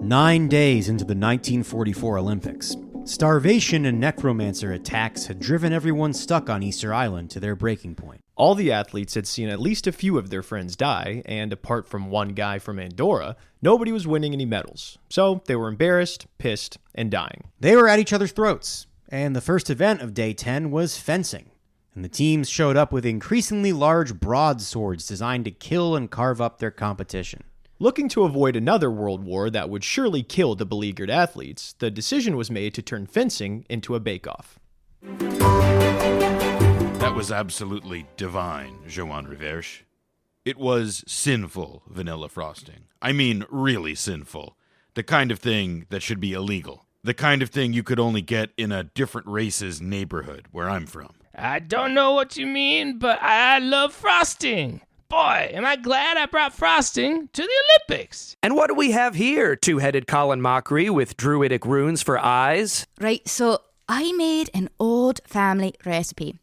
9 days into the 1944 Olympics, starvation and necromancer attacks had driven everyone stuck on Easter Island to their breaking point. All the athletes had seen at least a few of their friends die, and apart from one guy from Andorra, nobody was winning any medals. So they were embarrassed, pissed, and dying. They were at each other's throats, and the first event of Day 10 was fencing. And the teams showed up with increasingly large broadswords designed to kill and carve up their competition. Looking to avoid another world war that would surely kill the beleaguered athletes, the decision was made to turn fencing into a bake-off. That was absolutely divine, Joan Reverche. It was sinful vanilla frosting. I mean, really sinful. The kind of thing that should be illegal. The kind of thing you could only get in a different race's neighborhood where I'm from. I don't know what you mean, but I love frosting. Boy, am I glad I brought frosting to the Olympics. And what do we have here? Two-headed Colin Mockery with druidic runes for eyes? Right, so I made an old family recipe.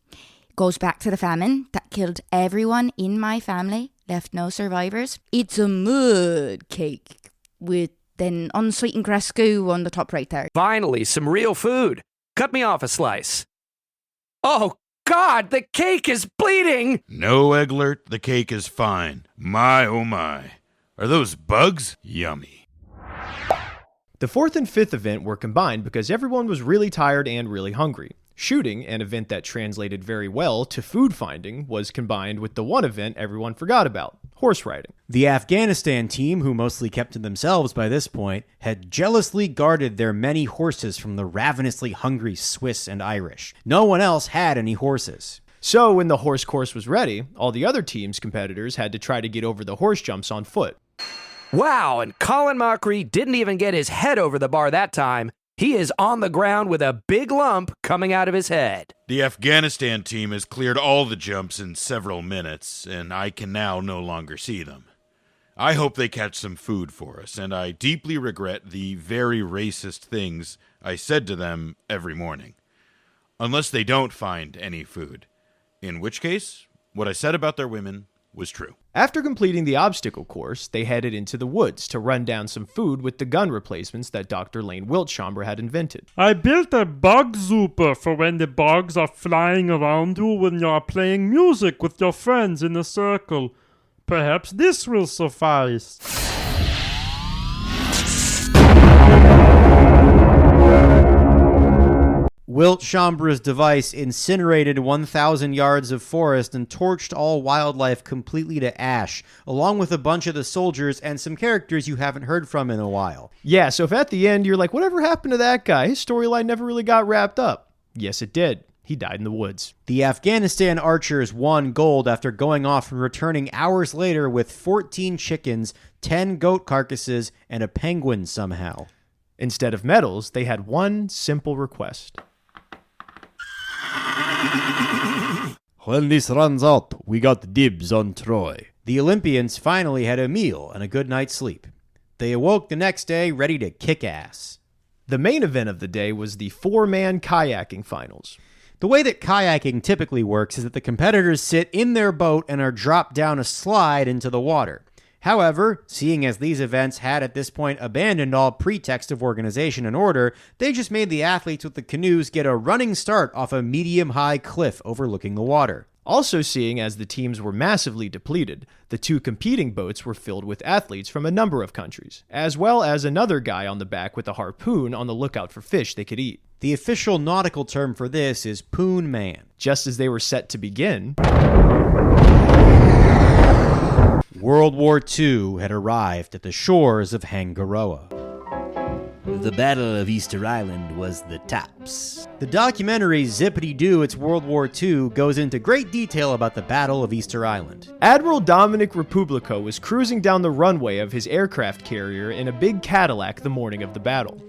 Goes back to the famine that killed everyone in my family, left no survivors. It's a mud cake with an unsweetened gresco on the top right there. Finally, some real food. Cut me off a slice. Oh, God, the cake is bleeding! No, Eglert, the cake is fine. My, oh my. Are those bugs? Yummy. The fourth and fifth event were combined because everyone was really tired and really hungry. Shooting, an event that translated very well to food finding, was combined with the one event everyone forgot about, horse riding. The Afghanistan team, who mostly kept to themselves by this point, had jealously guarded their many horses from the ravenously hungry Swiss and Irish. No one else had any horses. So when the horse course was ready, all the other team's competitors had to try to get over the horse jumps on foot. Wow, and Colin Mockery didn't even get his head over the bar that time. He is on the ground with a big lump coming out of his head. The Afghanistan team has cleared all the jumps in several minutes, and I can now no longer see them. I hope they catch some food for us, and I deeply regret the very racist things I said to them every morning. Unless they don't find any food. In which case, what I said about their women was true. After completing the obstacle course, they headed into the woods to run down some food with the gun replacements that Dr. Lane Wiltshire had invented. I built a bug zooper for when the bugs are flying around you when you are playing music with your friends in a circle. Perhaps this will suffice. Wilt Chambre's device incinerated 1,000 yards of forest and torched all wildlife completely to ash, along with a bunch of the soldiers and some characters you haven't heard from in a while. Yeah, so if at the end you're like, whatever happened to that guy? His storyline never really got wrapped up. Yes, it did. He died in the woods. The Afghanistan archers won gold after going off and returning hours later with 14 chickens, 10 goat carcasses, and a penguin somehow. Instead of medals, they had one simple request. When this runs out, we got dibs on Troy. The Olympians finally had a meal and a good night's sleep. They awoke the next day ready to kick ass. The main event of the day was the 4-man kayaking finals. The way that kayaking typically works is that the competitors sit in their boat and are dropped down a slide into the water. However, seeing as these events had at this point abandoned all pretext of organization and order, they just made the athletes with the canoes get a running start off a medium-high cliff overlooking the water. Also seeing as the teams were massively depleted, the two competing boats were filled with athletes from a number of countries, as well as another guy on the back with a harpoon on the lookout for fish they could eat. The official nautical term for this is poon man. Just as they were set to begin, World War II had arrived at the shores of Hangaroa. The Battle of Easter Island was the tops. The documentary Zippity-Doo, It's World War II goes into great detail about the Battle of Easter Island. Admiral Dominic Republico was cruising down the runway of his aircraft carrier in a big Cadillac the morning of the battle.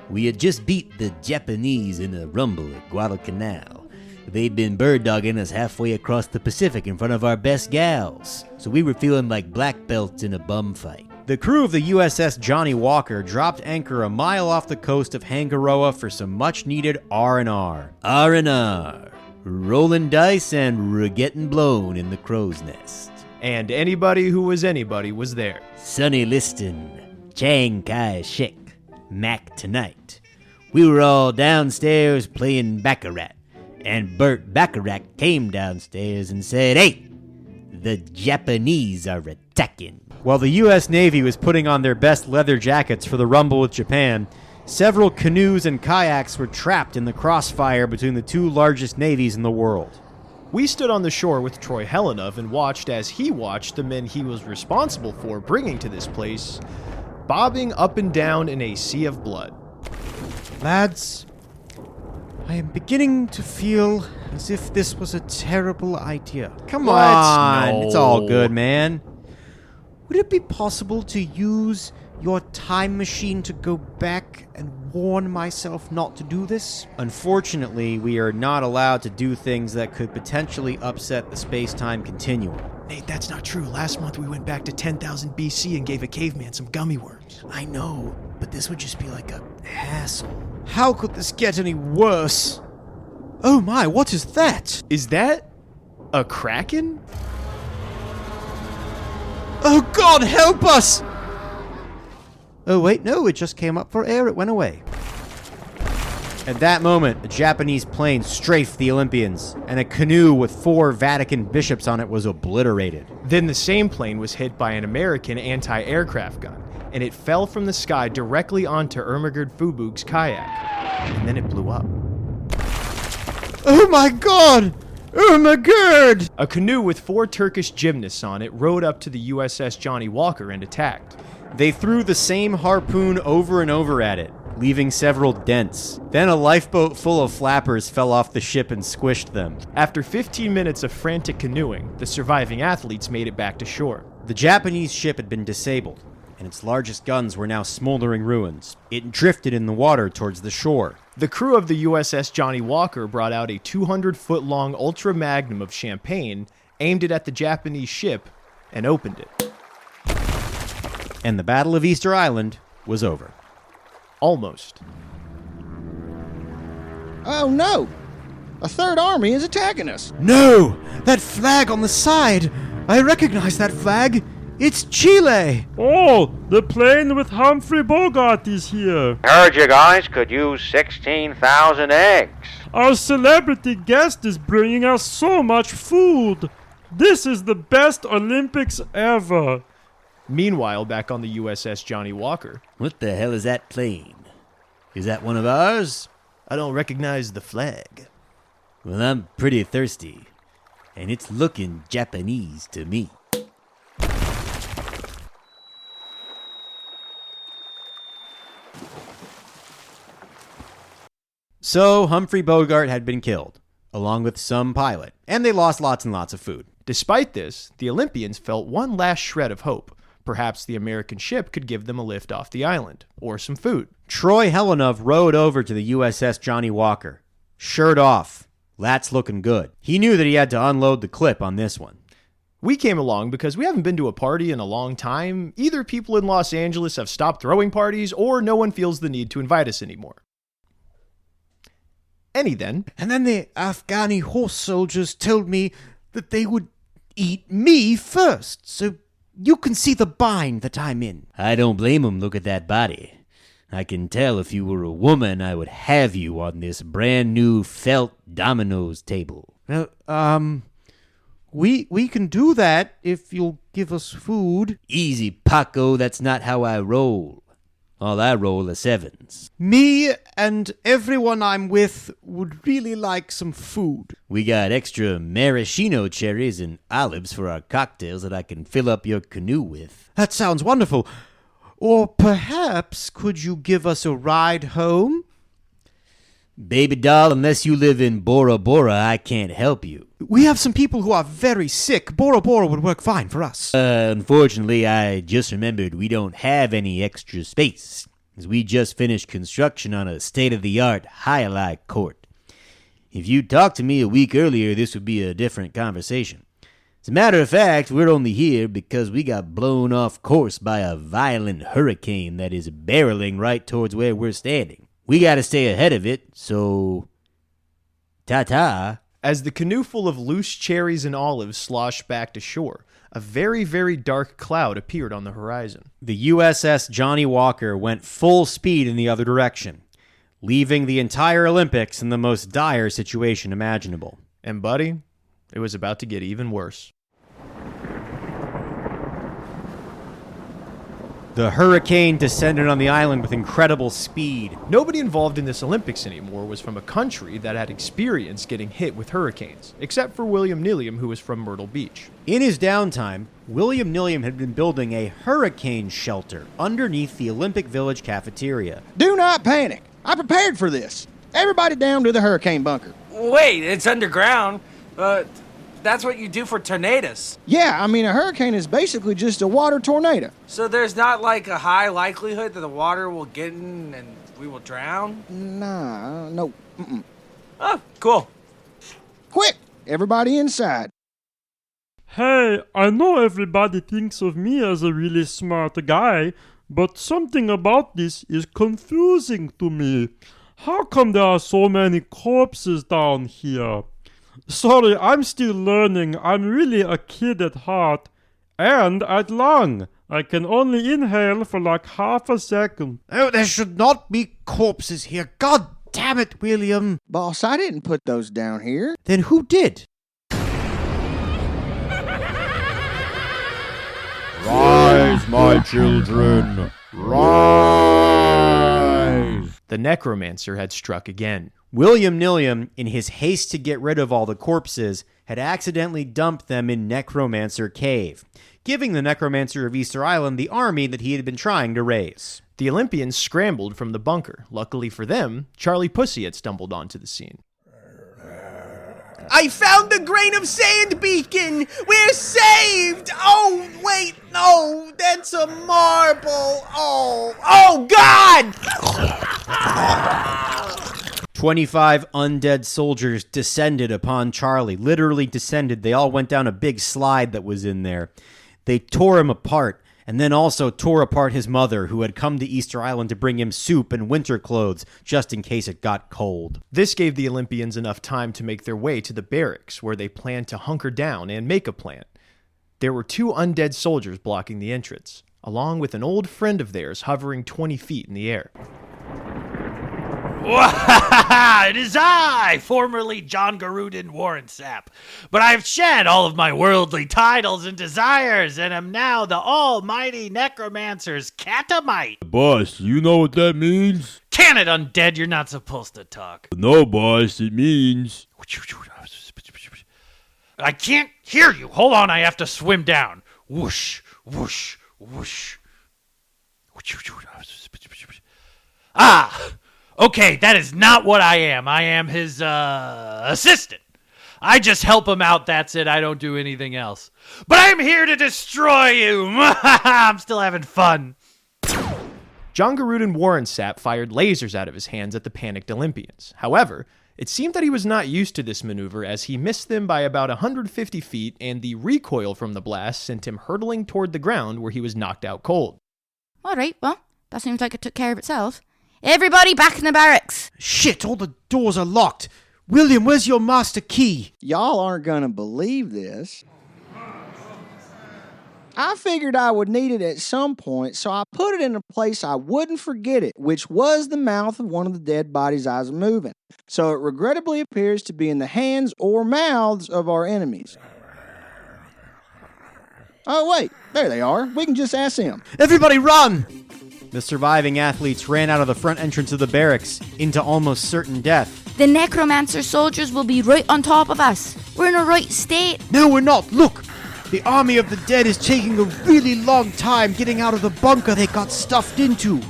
We had just beat the Japanese in a rumble at Guadalcanal. They'd been bird-dogging us halfway across the Pacific in front of our best gals, so we were feeling like black belts in a bum fight. The crew of the USS Johnny Walker dropped anchor a mile off the coast of Hangaroa for some much-needed R&R. R&R. Rolling dice and getting blown in the crow's nest. And anybody who was anybody was there. Sonny Liston, Chiang Kai-shek, Mac tonight. We were all downstairs playing Baccarat, and Bert Bacharach came downstairs and said, "Hey, the Japanese are attacking." While the U.S. Navy was putting on their best leather jackets for the rumble with Japan, several canoes and kayaks were trapped in the crossfire between the two largest navies in the world. We stood on the shore with Troy Helenov and watched as he watched the men he was responsible for bringing to this place bobbing up and down in a sea of blood. Lads, I am beginning to feel as if this was a terrible idea. Come What? on, No. it's all good, man. Would it be possible to use your time machine to go back and warn myself not to do this? Unfortunately, we are not allowed to do things that could potentially upset the space-time continuum. Nate, that's not true. Last month we went back to 10,000 BC and gave a caveman some gummy worms. I know, but this would just be like a hassle. How could this get any worse? Oh my, what is that? Is that a kraken? Oh God, help us! Oh wait, no, it just came up for air, it went away. At that moment, a Japanese plane strafed the Olympians, and a canoe with 4 Vatican bishops on it was obliterated. Then the same plane was hit by an American anti-aircraft gun, and it fell from the sky directly onto Ermagerd Fubug's kayak. And then it blew up. Oh my God! Oh my God! A canoe with 4 Turkish gymnasts on it rowed up to the USS Johnny Walker and attacked. They threw the same harpoon over and over at it, leaving several dents. Then a lifeboat full of flappers fell off the ship and squished them. After 15 minutes of frantic canoeing, the surviving athletes made it back to shore. The Japanese ship had been disabled, and its largest guns were now smoldering ruins. It drifted in the water towards the shore. The crew of the USS Johnny Walker brought out a 200-foot-long Ultra Magnum of champagne, aimed it at the Japanese ship, and opened it. And the Battle of Easter Island was over. Almost. Oh no! A third army is attacking us! No! That flag on the side! I recognize that flag! It's Chile! Oh, the plane with Humphrey Bogart is here. Heard you guys could use 16,000 eggs. Our celebrity guest is bringing us so much food. This is the best Olympics ever. Meanwhile, back on the USS Johnny Walker. What the hell is that plane? Is that one of ours? I don't recognize the flag. Well, I'm pretty thirsty, and it's looking Japanese to me. So Humphrey Bogart had been killed, along with some pilot, and they lost lots and lots of food. Despite this, the Olympians felt one last shred of hope. Perhaps the American ship could give them a lift off the island, or some food. Troy Helenov rowed over to the USS Johnny Walker. Shirt off. Lat's looking good. He knew that he had to unload the clip on this one. We came along because we haven't been to a party in a long time. Either people in Los Angeles have stopped throwing parties, or no one feels the need to invite us anymore. Then. And then the Afghani horse soldiers told me that they would eat me first, so you can see the bind that I'm in. I don't blame him. Look at that body. I can tell if you were a woman, I would have you on this brand new felt dominoes table. We can do that if you'll give us food. Easy, Paco. That's not how I roll. All I roll are sevens. Me and everyone I'm with would really like some food. We got extra maraschino cherries and olives for our cocktails that I can fill up your canoe with. That sounds wonderful. Or perhaps could you give us a ride home? Baby doll, unless you live in Bora Bora, I can't help you. We have some people who are very sick. Bora Bora would work fine for us. Unfortunately, I just remembered we don't have any extra space, as we just finished construction on a state-of-the-art high-light court. If you'd talked to me a week earlier, this would be a different conversation. As a matter of fact, we're only here because we got blown off course by a violent hurricane that is barreling right towards where we're standing. We gotta stay ahead of it, so ta-ta. As the canoe full of loose cherries and olives sloshed back to shore, a very, very dark cloud appeared on the horizon. The USS Johnny Walker went full speed in the other direction, leaving the entire Olympics in the most dire situation imaginable. And buddy, it was about to get even worse. The hurricane descended on the island with incredible speed. Nobody involved in this Olympics anymore was from a country that had experience getting hit with hurricanes, except for William Nilliam, who was from Myrtle Beach. In his downtime, William Nilliam had been building a hurricane shelter underneath the Olympic Village cafeteria. Do not panic. I prepared for this. Everybody down to the hurricane bunker. Wait, it's underground. That's what you do for tornadoes. Yeah, I mean, a hurricane is basically just a water tornado. So there's not like a high likelihood that the water will get in and we will drown? Nah, no. Mm-mm. Oh, cool. Quick, everybody inside. Hey, I know everybody thinks of me as a really smart guy, but something about this is confusing to me. How come there are so many corpses down here? Sorry, I'm still learning. I'm really a kid at heart. And at lung. I can only inhale for like half a second. Oh, there should not be corpses here. God damn it, William. Boss, I didn't put those down here. Then who did? Rise, my children. Rise. The necromancer had struck again. William Nilliam, in his haste to get rid of all the corpses, had accidentally dumped them in Necromancer Cave, giving the Necromancer of Easter Island the army that he had been trying to raise. The Olympians scrambled from the bunker. Luckily for them, Charlie Pussy had stumbled onto the scene. I found the grain of sand beacon! We're saved! Oh, wait, no, that's a marble. Oh, God! 25 undead soldiers descended upon Charlie. Literally descended. They all went down a big slide that was in there. They tore him apart, and then also tore apart his mother, who had come to Easter Island to bring him soup and winter clothes, just in case it got cold. This gave the Olympians enough time to make their way to the barracks, where they planned to hunker down and make a plan. There were 2 undead soldiers blocking the entrance, along with an old friend of theirs hovering 20 feet in the air. It is I, formerly John Garudin Warren Sapp, but I've shed all of my worldly titles and desires, and am now the almighty necromancer's catamite. Boss, you know what that means? Can it, undead? You're not supposed to talk. No, boss, it means... I can't hear you. Hold on, I have to swim down. Whoosh, whoosh, whoosh. Ah! Okay, that is not what I am. I am his, assistant. I just help him out, that's it. I don't do anything else. But I'm here to destroy you. I'm still having fun. John Garudin Warren Sapp fired lasers out of his hands at the panicked Olympians. However, it seemed that he was not used to this maneuver, as he missed them by about 150 feet, and the recoil from the blast sent him hurtling toward the ground, where he was knocked out cold. All right, well, that seems like it took care of itself. Everybody back in the barracks. Shit, all the doors are locked. William, where's your master key? Y'all aren't gonna believe this. I figured I would need it at some point, so I put it in a place I wouldn't forget it, which was the mouth of one of the dead bodies I was moving. So it regrettably appears to be in the hands or mouths of our enemies. Oh, wait, there they are. We can just ask them. Everybody run! The surviving athletes ran out of the front entrance of the barracks into almost certain death. The necromancer soldiers will be right on top of us. We're in a right state. No, we're not. Look! The army of the dead is taking a really long time getting out of the bunker they got stuffed into.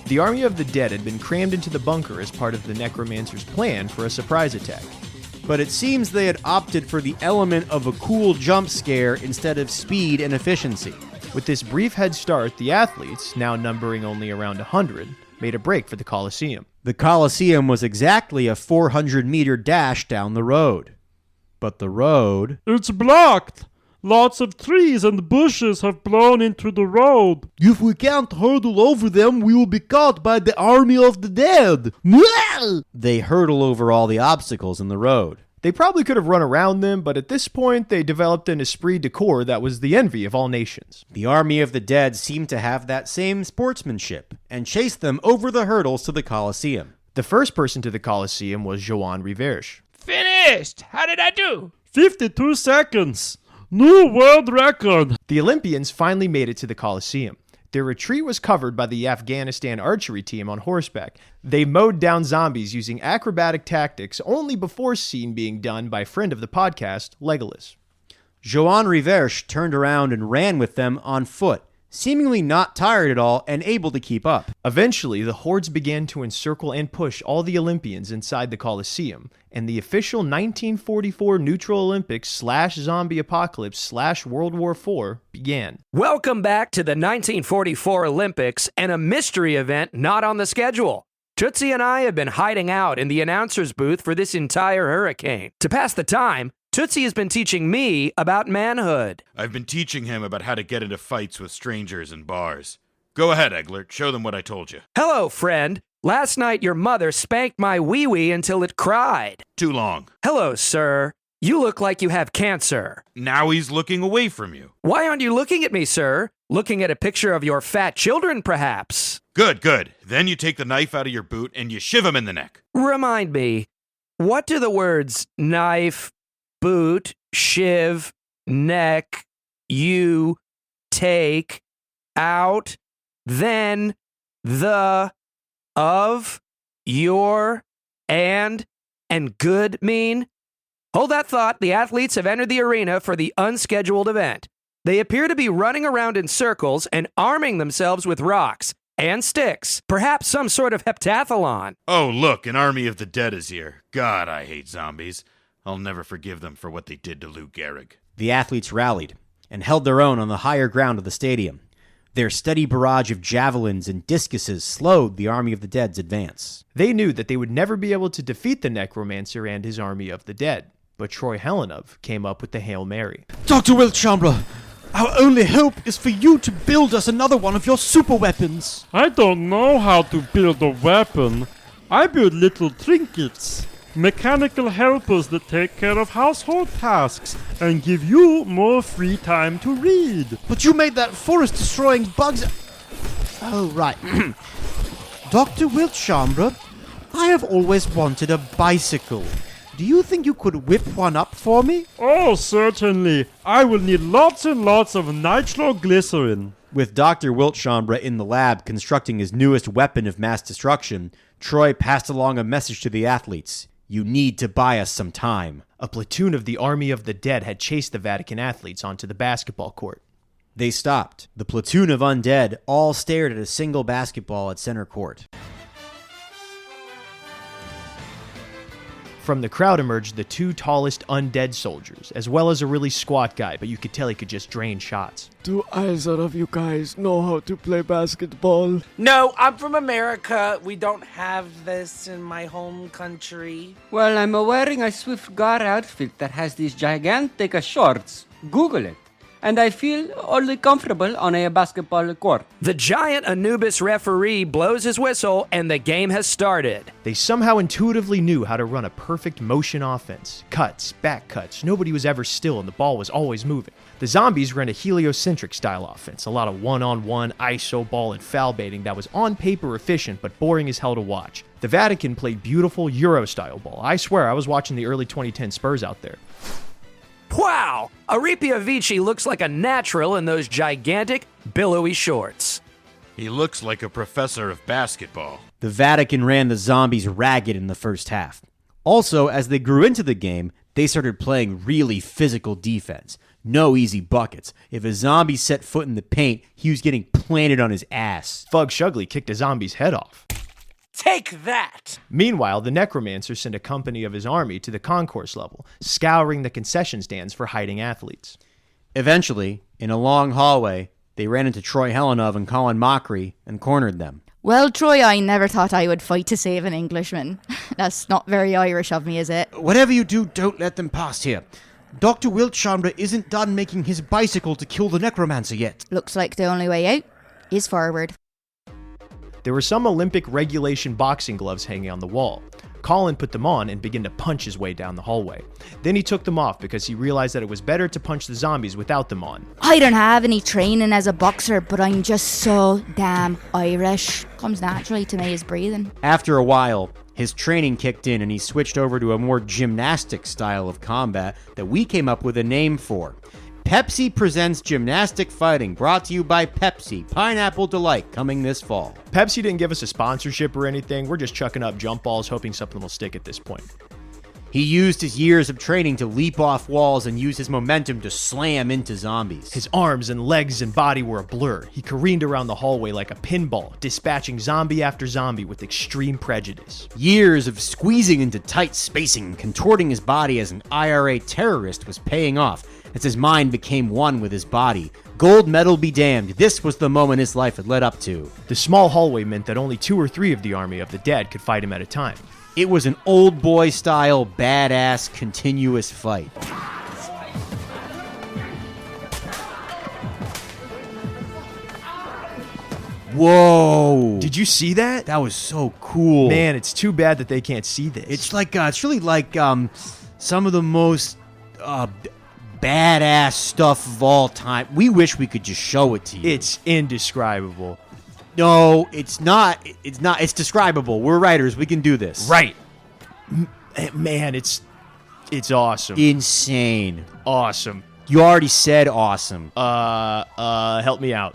The army of the dead had been crammed into the bunker as part of the necromancer's plan for a surprise attack. But it seems they had opted for the element of a cool jump scare instead of speed and efficiency. With this brief head start, the athletes, now numbering only around 100, made a break for the Coliseum. The Coliseum was exactly a 400-meter dash down the road. But the road... It's blocked! Lots of trees and bushes have blown into the road. If we can't hurdle over them, we will be caught by the army of the dead. They hurdle over all the obstacles in the road. They probably could have run around them, but at this point, they developed an esprit de corps that was the envy of all nations. The army of the dead seemed to have that same sportsmanship and chased them over the hurdles to the Colosseum. The first person to the Colosseum was Joan Rivers. Finished! How did I do? 52 seconds. New world record. The Olympians finally made it to the Colosseum. Their retreat was covered by the Afghanistan archery team on horseback. They mowed down zombies using acrobatic tactics only before seen being done by friend of the podcast, Legolas. Joan Rivers turned around and ran with them on foot, seemingly not tired at all and able to keep up. Eventually, the hordes began to encircle and push all the Olympians inside the Colosseum, and the official 1944 Neutral Olympics / zombie apocalypse / World War IV began. Welcome back to the 1944 Olympics and a mystery event not on the schedule. Tootsie and I have been hiding out in the announcer's booth for this entire hurricane. To pass the time, Tootsie has been teaching me about manhood. I've been teaching him about how to get into fights with strangers in bars. Go ahead, Eglert. Show them what I told you. Hello, friend. Last night your mother spanked my wee-wee until it cried. Too long. Hello, sir. You look like you have cancer. Now he's looking away from you. Why aren't you looking at me, sir? Looking at a picture of your fat children, perhaps. Good, good. Then you take the knife out of your boot and you shiv him in the neck. Remind me, what do the words knife, boot, shiv, neck, you, take, out, then, the, of, your, and good mean? Hold that thought. The athletes have entered the arena for the unscheduled event. They appear to be running around in circles and arming themselves with rocks and sticks, perhaps some sort of heptathlon. Oh, look, an army of the dead is here. God, I hate zombies. I'll never forgive them for what they did to Lou Gehrig. The athletes rallied and held their own on the higher ground of the stadium. Their steady barrage of javelins and discuses slowed the army of the dead's advance. They knew that they would never be able to defeat the necromancer and his army of the dead, but Troy Helenov came up with the Hail Mary. Dr. Wiltshambra, our only hope is for you to build us another one of your super weapons. I don't know how to build a weapon. I build little trinkets. Mechanical helpers that take care of household tasks and give you more free time to read. But you made that forest-destroying bugs... Oh, right. Dr. Wiltshambra, I have always wanted a bicycle. Do you think you could whip one up for me? Oh, certainly. I will need lots and lots of nitroglycerin. With Dr. Wiltshambra in the lab constructing his newest weapon of mass destruction, Troy passed along a message to the athletes. You need to buy us some time. A platoon of the Army of the Dead had chased the Vatican athletes onto the basketball court. They stopped. The platoon of undead all stared at a single basketball at center court. From the crowd emerged the two tallest undead soldiers, as well as a really squat guy, but you could tell he could just drain shots. Do either of you guys know how to play basketball? No, I'm from America. We don't have this in my home country. Well, I'm wearing a Swift Guard outfit that has these gigantic shorts. Google it. And I feel only comfortable on a basketball court. The giant Anubis referee blows his whistle and the game has started. They somehow intuitively knew how to run a perfect motion offense. Cuts, back cuts, nobody was ever still and the ball was always moving. The zombies ran a heliocentric style offense, a lot of one-on-one, iso ball, and foul baiting that was on paper efficient but boring as hell to watch. The Vatican played beautiful Euro-style ball. I swear I was watching the early 2010 Spurs out there. Wow! Aripia Vici looks like a natural in those gigantic, billowy shorts. He looks like a professor of basketball. The Vatican ran the zombies ragged in the first half. Also, as they grew into the game, they started playing really physical defense. No easy buckets. If a zombie set foot in the paint, he was getting planted on his ass. Thug Shugley kicked a zombie's head off. Take that! Meanwhile, the necromancer sent a company of his army to the concourse level, scouring the concession stands for hiding athletes. Eventually, in a long hallway, they ran into Troy Helenov and Colin Mockery and cornered them. Well, Troy, I never thought I would fight to save an Englishman. That's not very Irish of me, is it? Whatever you do, don't let them pass here. Dr. Wiltshambra isn't done making his bicycle to kill the necromancer yet. Looks like the only way out is forward. There were some Olympic regulation boxing gloves hanging on the wall. Colin put them on and began to punch his way down the hallway. Then he took them off because he realized that it was better to punch the zombies without them on. I don't have any training as a boxer, but I'm just so damn Irish. Comes naturally to me is breathing. After a while, his training kicked in and he switched over to a more gymnastic style of combat that we came up with a name for. Pepsi presents Gymnastic Fighting, brought to you by Pepsi, Pineapple Delight, coming this fall. Pepsi didn't give us a sponsorship or anything. We're just chucking up jump balls, hoping something will stick at this point. He used his years of training to leap off walls and use his momentum to slam into zombies. His arms and legs and body were a blur. He careened around the hallway like a pinball, dispatching zombie after zombie with extreme prejudice. Years of squeezing into tight spacing and contorting his body as an IRA terrorist was paying off as his mind became one with his body. Gold medal be damned, this was the moment his life had led up to. The small hallway meant that only 2 or 3 of the army of the dead could fight him at a time. It was an old boy style, badass, continuous fight. Whoa! Did you see that? That was so cool. Man, it's too bad that they can't see this. It's like, it's really like some of the most badass stuff of all time. We wish we could just show it to you. It's indescribable. No, it's not. It's not. It's describable. We're writers. We can do this. Right. Man, it's awesome. Insane. Awesome. You already said awesome. Help me out.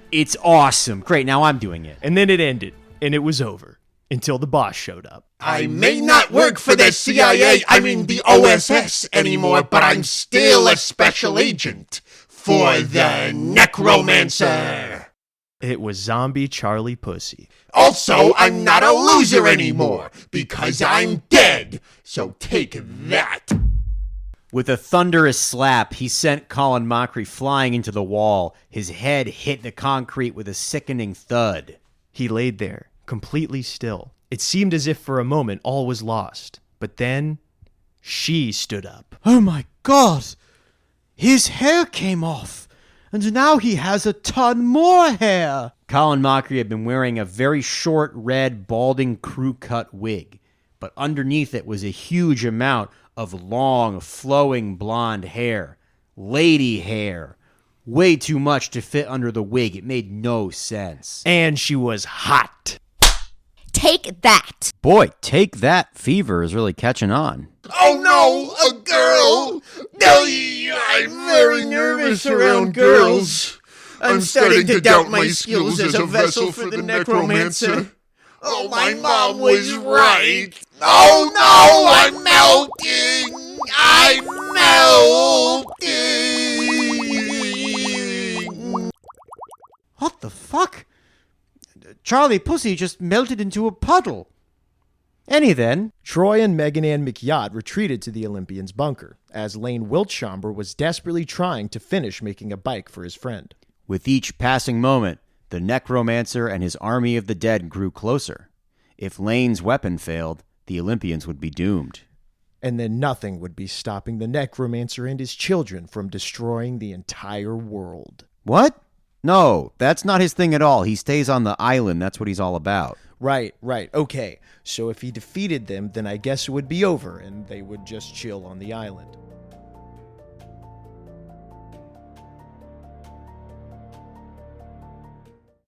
It's awesome. Great, now I'm doing it. And then it ended, and it was over until the boss showed up. I may not work for the CIA, the OSS anymore, but I'm still a special agent for the Necromancer. It was Zombie Charlie Pussy. Also, I'm not a loser anymore, because I'm dead. So take that. With a thunderous slap, he sent Colin Mockery flying into the wall. His head hit the concrete with a sickening thud. He laid there, completely still. It seemed as if for a moment all was lost. But then, she stood up. Oh my God! His hair came off! And now he has a ton more hair! Colin Mockery had been wearing a very short, red, balding, crew-cut wig. But underneath it was a huge amount of long, flowing blonde hair. Lady hair. Way too much to fit under the wig. It made no sense. And she was hot. Take that! Boy, take that fever is really catching on. Oh no, a girl! No, I'm very nervous around girls. I'm starting to doubt my skills as a vessel for the Necromancer. Oh, my mom was right. Oh no, I'm melting! I'm melting! What the fuck? Charlie Pussy just melted into a puddle. Any then. Troy and Megan Ann McYacht retreated to the Olympian's bunker, as Lane Wiltshire was desperately trying to finish making a bike for his friend. With each passing moment, the Necromancer and his army of the dead grew closer. If Lane's weapon failed, the Olympians would be doomed. And then nothing would be stopping the Necromancer and his children from destroying the entire world. What? No, that's not his thing at all. He stays on the island. That's what he's all about. Right. Okay. So if he defeated them, then I guess it would be over, and they would just chill on the island.